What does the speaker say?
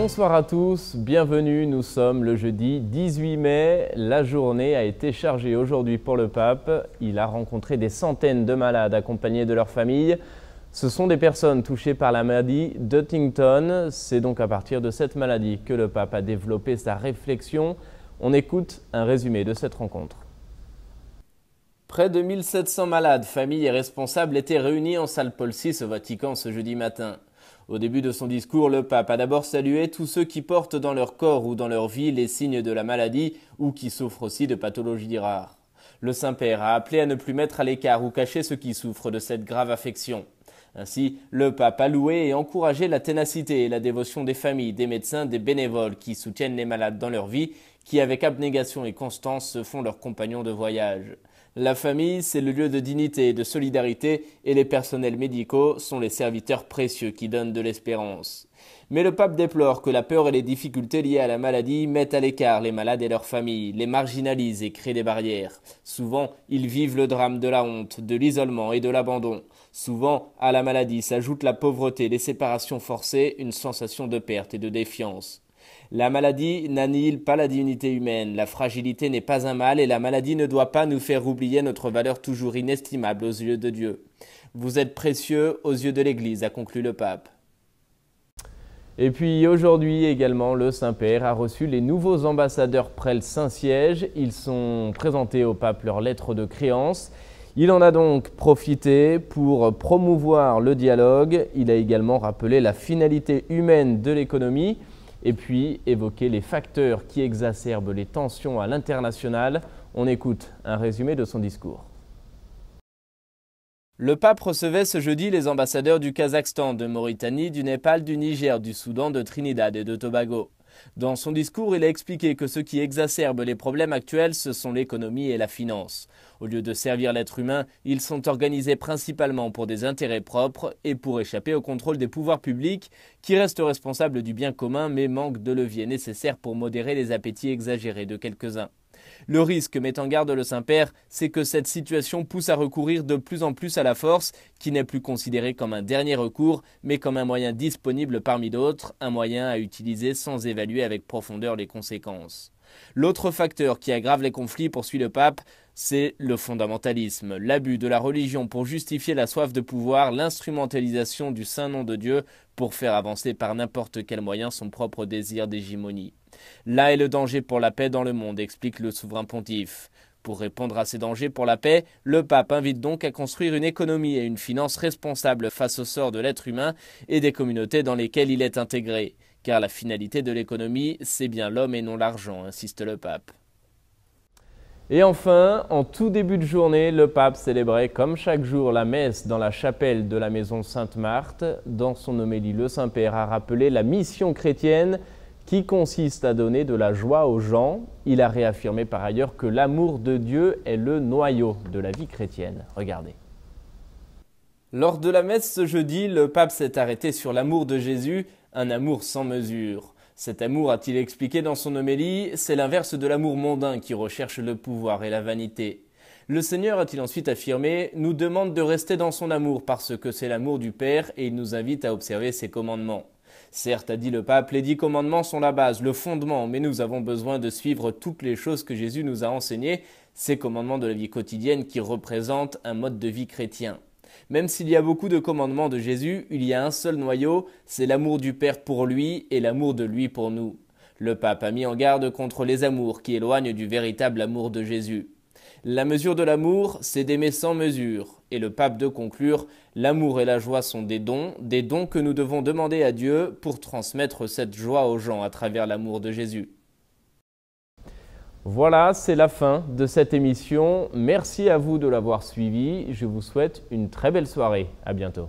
Bonsoir à tous, bienvenue, nous sommes le jeudi 18 mai. La journée a été chargée aujourd'hui pour le pape. Il a rencontré des centaines de malades accompagnés de leurs familles. Ce sont des personnes touchées par la maladie d'Huntington. C'est donc à partir de cette maladie que le pape a développé sa réflexion. On écoute un résumé de cette rencontre. Près de 1700 malades, familles et responsables étaient réunis en salle Paul VI au Vatican ce jeudi matin. Au début de son discours, le pape a d'abord salué tous ceux qui portent dans leur corps ou dans leur vie les signes de la maladie ou qui souffrent aussi de pathologies rares. Le Saint-Père a appelé à ne plus mettre à l'écart ou cacher ceux qui souffrent de cette grave affection. Ainsi, le pape a loué et encouragé la ténacité et la dévotion des familles, des médecins, des bénévoles qui soutiennent les malades dans leur vie, qui avec abnégation et constance se font leurs compagnons de voyage. La famille, c'est le lieu de dignité et de solidarité et les personnels médicaux sont les serviteurs précieux qui donnent de l'espérance. Mais le pape déplore que la peur et les difficultés liées à la maladie mettent à l'écart les malades et leurs familles, les marginalisent et créent des barrières. Souvent, ils vivent le drame de la honte, de l'isolement et de l'abandon. Souvent, à la maladie s'ajoute la pauvreté, les séparations forcées, une sensation de perte et de défiance. La maladie n'annihile pas la dignité humaine, la fragilité n'est pas un mal et la maladie ne doit pas nous faire oublier notre valeur toujours inestimable aux yeux de Dieu. Vous êtes précieux aux yeux de l'Église, a conclu le pape. Et puis aujourd'hui également, le Saint-Père a reçu les nouveaux ambassadeurs près le Saint-Siège. Ils sont présentés au pape leur lettre de créance. Il en a donc profité pour promouvoir le dialogue. Il a également rappelé la finalité humaine de l'économie et puis évoqué les facteurs qui exacerbent les tensions à l'international. On écoute un résumé de son discours. Le pape recevait ce jeudi les ambassadeurs du Kazakhstan, de Mauritanie, du Népal, du Niger, du Soudan, de Trinidad et de Tobago. Dans son discours, il a expliqué que ce qui exacerbe les problèmes actuels, ce sont l'économie et la finance. Au lieu de servir l'être humain, ils sont organisés principalement pour des intérêts propres et pour échapper au contrôle des pouvoirs publics qui restent responsables du bien commun mais manquent de leviers nécessaires pour modérer les appétits exagérés de quelques-uns. Le risque, met en garde le Saint-Père, c'est que cette situation pousse à recourir de plus en plus à la force, qui n'est plus considérée comme un dernier recours, mais comme un moyen disponible parmi d'autres, un moyen à utiliser sans évaluer avec profondeur les conséquences. L'autre facteur qui aggrave les conflits, poursuit le pape, c'est le fondamentalisme, l'abus de la religion pour justifier la soif de pouvoir, l'instrumentalisation du saint nom de Dieu pour faire avancer par n'importe quel moyen son propre désir d'hégémonie. Là est le danger pour la paix dans le monde, explique le souverain pontife. Pour répondre à ces dangers pour la paix, le pape invite donc à construire une économie et une finance responsables face au sort de l'être humain et des communautés dans lesquelles il est intégré. Car la finalité de l'économie, c'est bien l'homme et non l'argent, insiste le pape. Et enfin, en tout début de journée, le pape célébrait comme chaque jour la messe dans la chapelle de la maison Sainte-Marthe. Dans son homélie, le Saint-Père a rappelé la mission chrétienne qui consiste à donner de la joie aux gens. Il a réaffirmé par ailleurs que l'amour de Dieu est le noyau de la vie chrétienne. Regardez. Lors de la messe ce jeudi, le pape s'est arrêté sur l'amour de Jésus, un amour sans mesure. Cet amour, a-t-il expliqué dans son homélie, c'est l'inverse de l'amour mondain qui recherche le pouvoir et la vanité. Le Seigneur, a-t-il ensuite affirmé, nous demande de rester dans son amour parce que c'est l'amour du Père et il nous invite à observer ses commandements. Certes, a dit le pape, les 10 commandements sont la base, le fondement, mais nous avons besoin de suivre toutes les choses que Jésus nous a enseignées, ces commandements de la vie quotidienne qui représentent un mode de vie chrétien. Même s'il y a beaucoup de commandements de Jésus, il y a un seul noyau, c'est l'amour du Père pour lui et l'amour de lui pour nous. Le pape a mis en garde contre les amours qui éloignent du véritable amour de Jésus. La mesure de l'amour, c'est d'aimer sans mesure. Et le pape de conclure, l'amour et la joie sont des dons que nous devons demander à Dieu pour transmettre cette joie aux gens à travers l'amour de Jésus. Voilà, c'est la fin de cette émission. Merci à vous de l'avoir suivi. Je vous souhaite une très belle soirée. À bientôt.